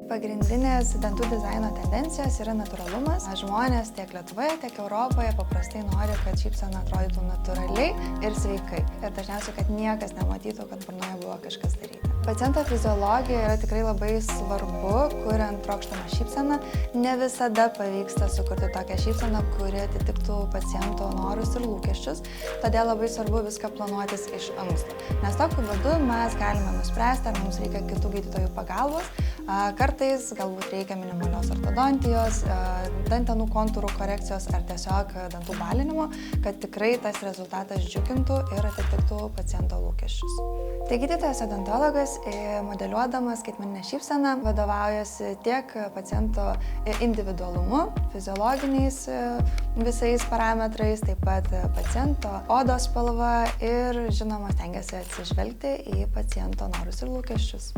Pagrindinės dantų dizaino tendencijos yra natūralumas. Žmonės tiek Lietuvoje, tiek Europoje paprastai nori, kad šypsena atrodytų natūraliai ir sveikai. Ir dažniausiai, kad niekas nematytų, kad burnoje buvo kažkas daryta. Paciento fiziologija yra tikrai labai svarbu, kuriant trokštamą šypseną. Ne visada pavyksta sukurti tokią šypseną, kuri atitiktų paciento norus ir lūkesčius. Todėl labai svarbu viską planuotis iš anksto. Nes tokiu būdu mes galime nuspręsti, ar mums reikia kitų gydytojų pagalbos. Kartais galbūt reikia minimalios ortodontijos, dantenų kontūrų korekcijos ar tiesiog dantų balinimo, kad tikrai tas rezultatas džiugintų ir atitiktų paciento lūkesčius. Tai gydytojas odontologas, modeliuodamas skaitmeninę šypseną, vadovaujasi tiek paciento individualumu, fiziologiniais visais parametrais, taip pat paciento odos spalva ir, žinoma, stengiasi atsižvelgti į paciento norus ir lūkesčius.